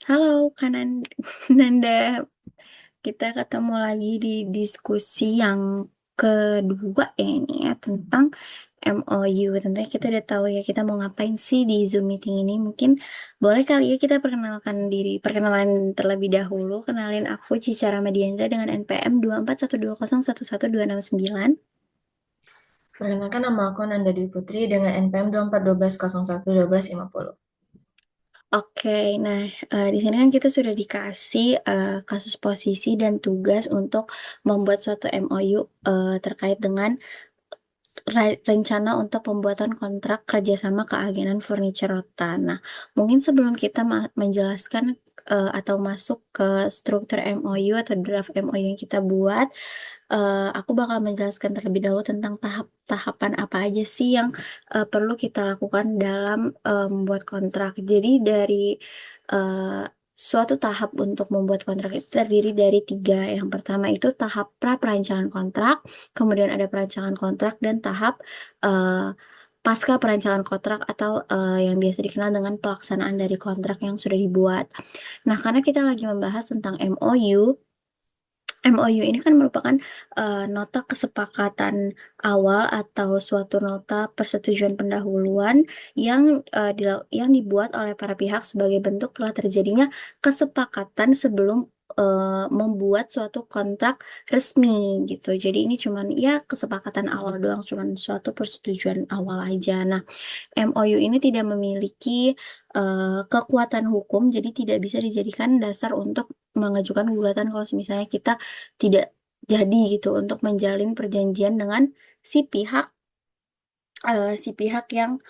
Halo kanan Nanda, kita ketemu lagi di diskusi yang kedua ya ini ya tentang MOU. Tentunya kita udah tahu ya kita mau ngapain sih di Zoom meeting ini. Mungkin boleh kali ya kita perkenalan terlebih dahulu. Kenalin aku Cica Ramadiandra dengan NPM 2412011269. Perkenalkan nama aku Nanda Dwi Putri dengan NPM 2412011250. Oke, nah di sini kan kita sudah dikasih kasus posisi dan tugas untuk membuat suatu MOU terkait dengan rencana untuk pembuatan kontrak kerjasama keagenan furniture Rotan. Nah, mungkin sebelum kita menjelaskan atau masuk ke struktur MOU atau draft MOU yang kita buat, aku bakal menjelaskan terlebih dahulu tentang tahap-tahapan apa aja sih yang perlu kita lakukan dalam membuat kontrak. Jadi dari eh, suatu tahap untuk membuat kontrak itu terdiri dari tiga. Yang pertama itu tahap pra perancangan kontrak, kemudian ada perancangan kontrak dan tahap eh, pasca perancangan kontrak atau yang biasa dikenal dengan pelaksanaan dari kontrak yang sudah dibuat. Nah, karena kita lagi membahas tentang MOU, MOU ini kan merupakan nota kesepakatan awal atau suatu nota persetujuan pendahuluan yang dibuat oleh para pihak sebagai bentuk telah terjadinya kesepakatan sebelum membuat suatu kontrak resmi gitu. Jadi ini cuman ya kesepakatan awal doang, cuman suatu persetujuan awal aja. Nah, MOU ini tidak memiliki kekuatan hukum, jadi tidak bisa dijadikan dasar untuk mengajukan gugatan kalau misalnya kita tidak jadi gitu untuk menjalin perjanjian dengan si pihak si pihak yang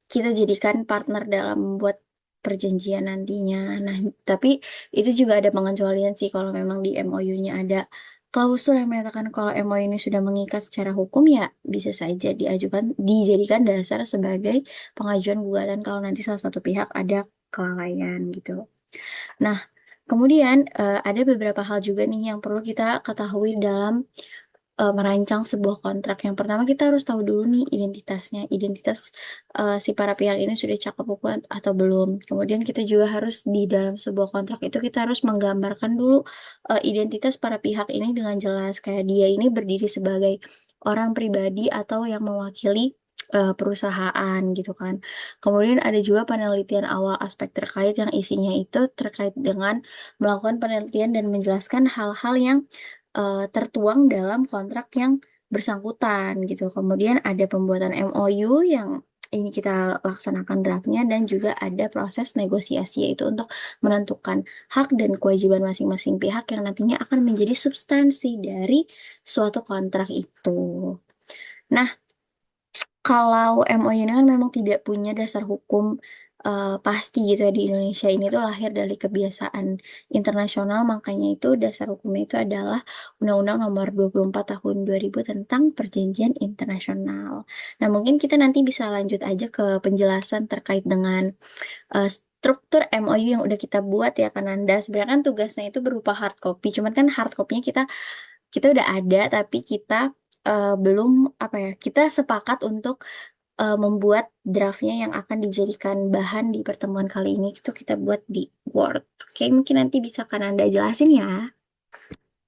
kita jadikan partner dalam membuat perjanjian nantinya. Nah, tapi itu juga ada pengecualian sih kalau memang di MOU-nya ada klausul yang menyatakan kalau MOU ini sudah mengikat secara hukum ya bisa saja dijadikan dasar sebagai pengajuan gugatan kalau nanti salah satu pihak ada kelalaian gitu. Nah, kemudian ada beberapa hal juga nih yang perlu kita ketahui dalam merancang sebuah kontrak. Yang pertama kita harus tahu dulu nih identitasnya, identitas si para pihak ini sudah cakap hukum atau belum. Kemudian kita juga harus di dalam sebuah kontrak itu kita harus menggambarkan dulu identitas para pihak ini dengan jelas, kayak dia ini berdiri sebagai orang pribadi atau yang mewakili perusahaan gitu kan. Kemudian ada juga penelitian awal aspek terkait yang isinya itu terkait dengan melakukan penelitian dan menjelaskan hal-hal yang tertuang dalam kontrak yang bersangkutan gitu. Kemudian ada pembuatan MOU yang ini kita laksanakan draftnya dan juga ada proses negosiasi yaitu untuk menentukan hak dan kewajiban masing-masing pihak yang nantinya akan menjadi substansi dari suatu kontrak itu. Nah, kalau MOU ini kan memang tidak punya dasar hukum pasti gitu ya di Indonesia ini tuh lahir dari kebiasaan internasional, makanya itu dasar hukumnya itu adalah Undang-Undang Nomor 24 Tahun 2000 tentang Perjanjian Internasional. Nah, mungkin kita nanti bisa lanjut aja ke penjelasan terkait dengan struktur MOU yang udah kita buat ya kan Anda. Sebenarnya kan tugasnya itu berupa hard copy, cuman kan hard copy-nya kita udah ada tapi kita belum apa ya kita sepakat untuk membuat draftnya yang akan dijadikan bahan di pertemuan kali ini itu kita buat di Word. Oke, mungkin nanti bisa Kananda jelasin ya.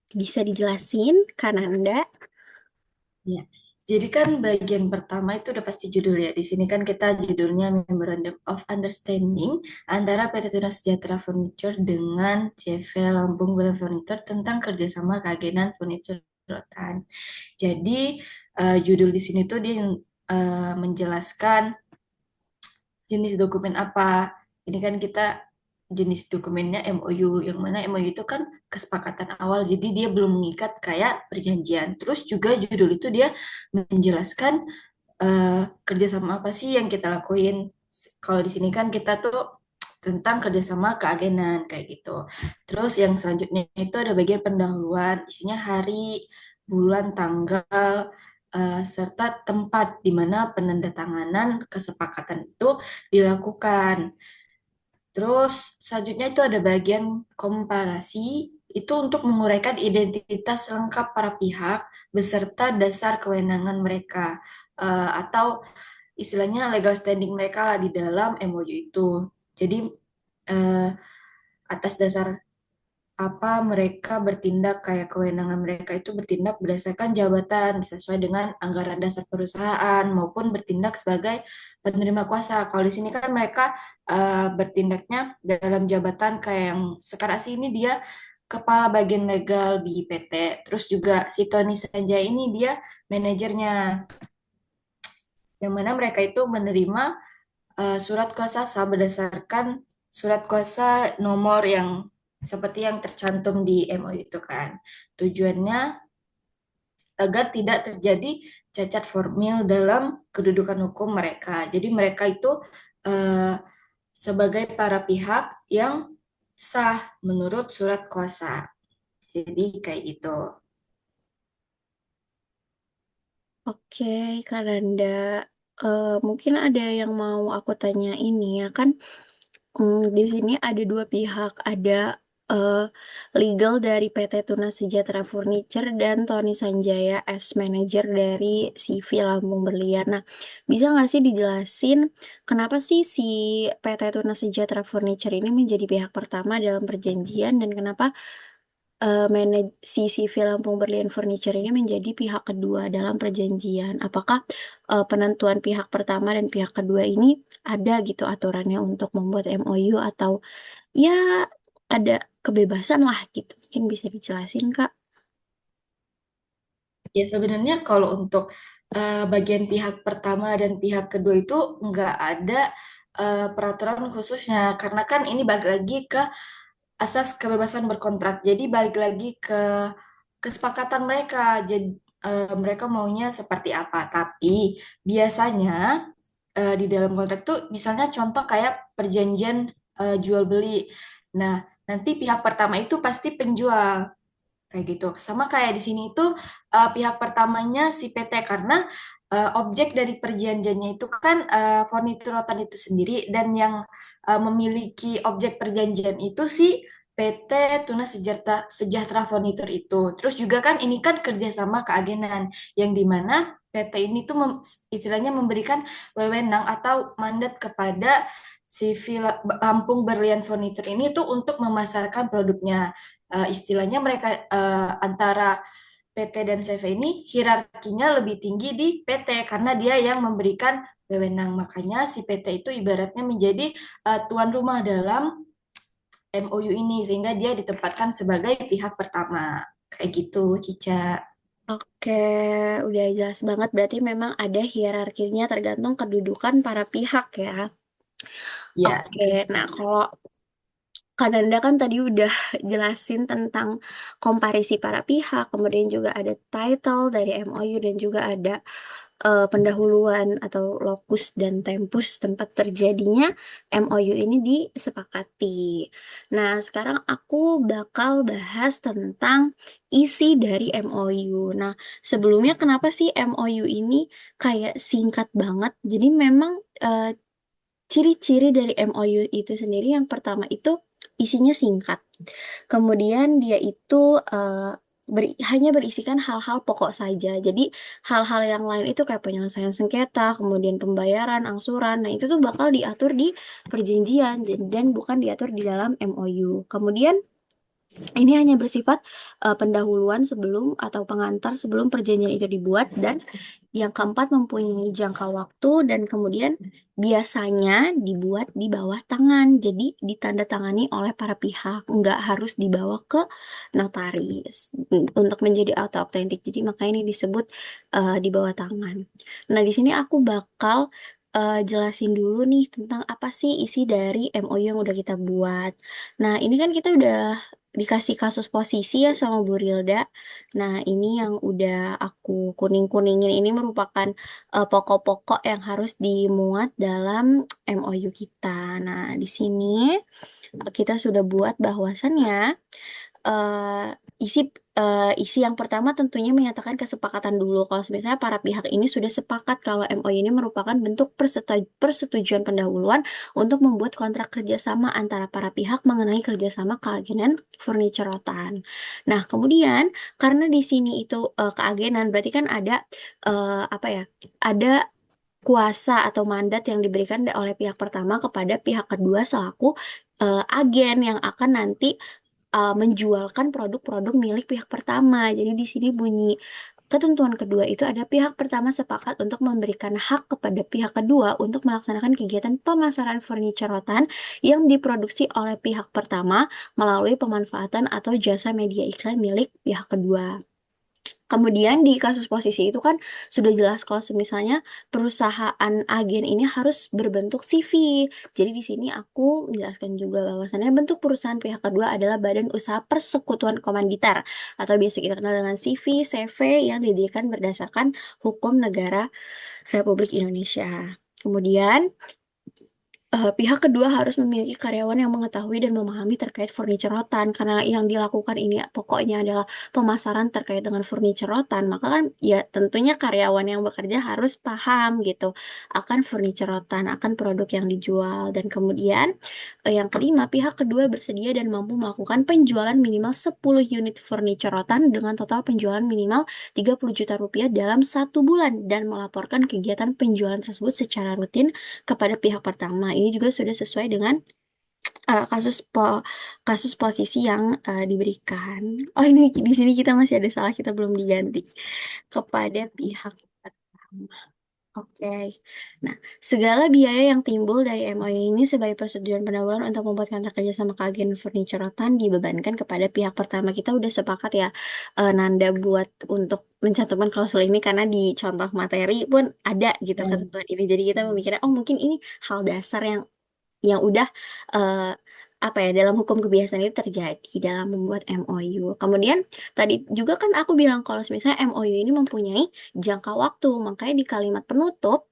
Bisa dijelasin Kananda. Ya. Jadi kan bagian pertama itu udah pasti judul ya. Di sini kan kita judulnya Memorandum of Understanding antara PT Tunas Sejahtera Furniture dengan CV Lampung Bela Furniture tentang kerjasama keagenan furniture Rotan. Jadi judul di sini tuh dia menjelaskan jenis dokumen apa. Ini kan kita jenis dokumennya MOU, yang mana MOU itu kan kesepakatan awal, jadi dia belum mengikat kayak perjanjian. Terus juga judul itu dia menjelaskan kerjasama apa sih yang kita lakuin. Kalau di sini kan kita tuh tentang kerjasama keagenan kayak gitu. Terus yang selanjutnya itu ada bagian pendahuluan, isinya hari, bulan, tanggal, serta tempat di mana penandatanganan kesepakatan itu dilakukan. Terus selanjutnya itu ada bagian komparasi, itu untuk menguraikan identitas lengkap para pihak beserta dasar kewenangan mereka, atau istilahnya legal standing mereka lah di dalam MOU itu. Jadi eh, atas dasar apa mereka bertindak, kayak kewenangan mereka itu bertindak berdasarkan jabatan sesuai dengan anggaran dasar perusahaan maupun bertindak sebagai penerima kuasa. Kalau di sini kan mereka bertindaknya dalam jabatan kayak yang sekarang sih ini dia kepala bagian legal di PT. Terus juga si Tony Sanjaya ini dia manajernya, yang mana mereka itu menerima surat kuasa sah berdasarkan surat kuasa nomor yang seperti yang tercantum di MOU itu kan. Tujuannya agar tidak terjadi cacat formil dalam kedudukan hukum mereka. Jadi mereka itu eh, sebagai para pihak yang sah menurut surat kuasa. Jadi kayak gitu. Oke, Kak Nanda. Mungkin ada yang mau aku tanya ini ya kan. Di sini ada dua pihak, ada eh, legal dari PT Tuna Sejahtera Furniture dan Tony Sanjaya as manager dari CV Lampung Berlian. Nah, bisa nggak sih dijelasin kenapa sih si PT Tuna Sejahtera Furniture ini menjadi pihak pertama dalam perjanjian dan kenapa si CV Lampung Berlian Furniture ini menjadi pihak kedua dalam perjanjian? Apakah penentuan pihak pertama dan pihak kedua ini ada gitu aturannya untuk membuat MOU atau ya ada kebebasan lah gitu. Mungkin bisa dijelasin, Kak. Ya sebenarnya kalau untuk bagian pihak pertama dan pihak kedua itu nggak ada peraturan khususnya karena kan ini balik lagi ke asas kebebasan berkontrak. Jadi balik lagi ke kesepakatan mereka. Jadi mereka maunya seperti apa. Tapi biasanya di dalam kontrak tuh misalnya contoh kayak perjanjian jual beli. Nah, nanti pihak pertama itu pasti penjual kayak gitu. Sama kayak di sini itu pihak pertamanya si PT karena objek dari perjanjiannya itu kan furnitur rotan itu sendiri dan yang memiliki objek perjanjian itu si PT Tuna Sejahtera Furnitur itu. Terus juga kan ini kan kerjasama keagenan yang dimana PT ini tuh istilahnya memberikan wewenang atau mandat kepada si Lampung Berlian Furnitur ini tuh untuk memasarkan produknya. Istilahnya mereka antara PT dan CV ini hierarkinya lebih tinggi di PT karena dia yang memberikan wewenang. Makanya si PT itu ibaratnya menjadi tuan rumah dalam MOU ini sehingga dia ditempatkan sebagai pihak pertama. Kayak gitu, Cica. Oke, udah jelas banget. Berarti memang ada hierarkinya tergantung kedudukan para pihak ya. Ya, Oke, itu nah seperti kalau Kak Nanda kan tadi udah jelasin tentang komparisi para pihak, kemudian juga ada title dari MOU dan juga ada pendahuluan atau lokus dan tempus tempat terjadinya MOU ini disepakati. Nah, sekarang aku bakal bahas tentang isi dari MOU. Nah, sebelumnya kenapa sih MOU ini kayak singkat banget? Jadi memang ciri-ciri dari MOU itu sendiri yang pertama itu isinya singkat. Kemudian dia itu hanya berisikan hal-hal pokok saja. Jadi hal-hal yang lain itu kayak penyelesaian sengketa, kemudian pembayaran, angsuran. Nah, itu tuh bakal diatur di perjanjian dan bukan diatur di dalam MOU. Kemudian ini hanya bersifat pendahuluan sebelum atau pengantar sebelum perjanjian itu dibuat dan yang keempat mempunyai jangka waktu dan kemudian biasanya dibuat di bawah tangan. Jadi ditandatangani oleh para pihak, nggak harus dibawa ke notaris untuk menjadi auto authentic. Jadi makanya ini disebut di bawah tangan. Nah, di sini aku bakal jelasin dulu nih tentang apa sih isi dari MOU yang udah kita buat. Nah, ini kan kita udah dikasih kasus posisi ya sama Bu Rilda. Nah, ini yang udah aku kuning-kuningin ini merupakan pokok-pokok yang harus dimuat dalam MOU kita. Nah, di sini kita sudah buat bahwasannya eh, isi isi yang pertama tentunya menyatakan kesepakatan dulu. Kalau misalnya para pihak ini sudah sepakat kalau MOU ini merupakan bentuk persetujuan pendahuluan untuk membuat kontrak kerjasama antara para pihak mengenai kerjasama keagenan furniture rotan. Nah, kemudian karena di sini itu keagenan berarti kan ada apa ya? Ada kuasa atau mandat yang diberikan oleh pihak pertama kepada pihak kedua selaku agen yang akan nanti menjualkan produk-produk milik pihak pertama. Jadi di sini bunyi ketentuan kedua itu ada pihak pertama sepakat untuk memberikan hak kepada pihak kedua untuk melaksanakan kegiatan pemasaran furniture rotan yang diproduksi oleh pihak pertama melalui pemanfaatan atau jasa media iklan milik pihak kedua. Kemudian di kasus posisi itu kan sudah jelas kalau misalnya perusahaan agen ini harus berbentuk CV. Jadi di sini aku menjelaskan juga bahwasannya bentuk perusahaan pihak kedua adalah Badan Usaha Persekutuan Komanditer atau biasa kita kenal dengan CV, CV yang didirikan berdasarkan hukum negara Republik Indonesia. Kemudian pihak kedua harus memiliki karyawan yang mengetahui dan memahami terkait furniture rotan karena yang dilakukan ini pokoknya adalah pemasaran terkait dengan furniture rotan, maka kan ya tentunya karyawan yang bekerja harus paham gitu akan furniture rotan, akan produk yang dijual. Dan kemudian yang kelima, pihak kedua bersedia dan mampu melakukan penjualan minimal 10 unit furniture rotan dengan total penjualan minimal 30 juta rupiah dalam 1 bulan dan melaporkan kegiatan penjualan tersebut secara rutin kepada pihak pertama. Ini juga sudah sesuai dengan eh, kasus kasus posisi yang diberikan. Oh, ini di sini kita masih ada salah, kita belum diganti kepada pihak pertama. Oke. Nah, segala biaya yang timbul dari MOU ini sebagai persetujuan penawaran untuk membuat kontrak kerja sama ke agen furniture rotan dibebankan kepada pihak pertama. Kita udah sepakat ya, Nanda, buat untuk mencantumkan klausul ini karena di contoh materi pun ada gitu Dan ketentuan ini. Jadi kita memikirnya, oh mungkin ini hal dasar yang udah eh, apa ya dalam hukum kebiasaan itu terjadi dalam membuat MOU. Kemudian tadi juga kan aku bilang kalau misalnya MOU ini mempunyai jangka waktu, makanya di kalimat penutup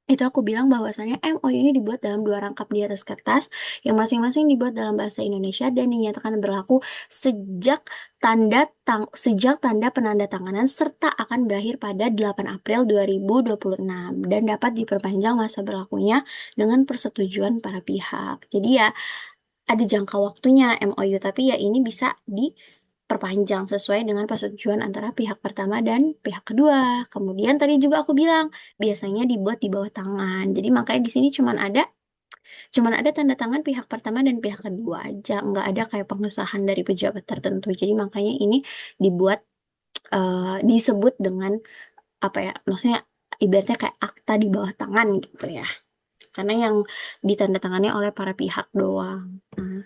itu aku bilang bahwasannya MOU ini dibuat dalam 2 rangkap di atas kertas yang masing-masing dibuat dalam bahasa Indonesia dan dinyatakan berlaku sejak sejak tanda penandatanganan serta akan berakhir pada 8 April 2026 dan dapat diperpanjang masa berlakunya dengan persetujuan para pihak. Jadi ya ada jangka waktunya MOU, tapi ya ini bisa diperpanjang sesuai dengan persetujuan antara pihak pertama dan pihak kedua. Kemudian tadi juga aku bilang biasanya dibuat di bawah tangan. Jadi makanya di sini cuman ada tanda tangan pihak pertama dan pihak kedua aja, nggak ada kayak pengesahan dari pejabat tertentu. Jadi makanya ini dibuat disebut dengan apa ya? Maksudnya ibaratnya kayak akta di bawah tangan gitu ya. Karena yang ditandatangani oleh para pihak doang. Nah,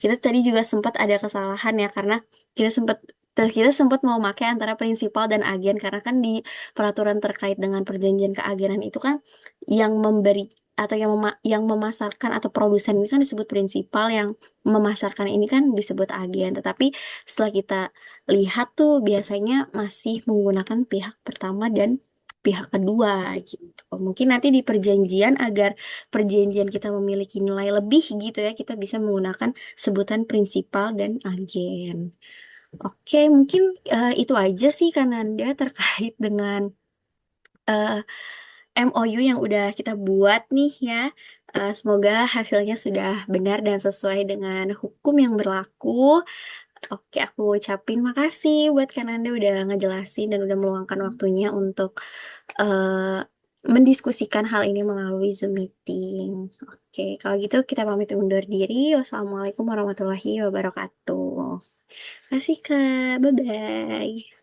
kita tadi juga sempat ada kesalahan ya karena kita sempat kita sempat mau pakai antara prinsipal dan agen karena kan di peraturan terkait dengan perjanjian keagenan itu kan yang memberi atau yang memasarkan atau produsen ini kan disebut prinsipal, yang memasarkan ini kan disebut agen. Tetapi setelah kita lihat tuh biasanya masih menggunakan pihak pertama dan pihak kedua gitu. Mungkin nanti di perjanjian agar perjanjian kita memiliki nilai lebih gitu ya, kita bisa menggunakan sebutan prinsipal dan agen. Oke, mungkin itu aja sih Kananda terkait dengan eh, MOU yang udah kita buat nih ya. Semoga hasilnya sudah benar dan sesuai dengan hukum yang berlaku. Oke, aku ucapin makasih buat Kananda udah ngejelasin dan udah meluangkan waktunya untuk eh, mendiskusikan hal ini melalui Zoom meeting. Oke, kalau gitu kita pamit undur diri. Wassalamualaikum warahmatullahi wabarakatuh. Kasih Kak, bye-bye.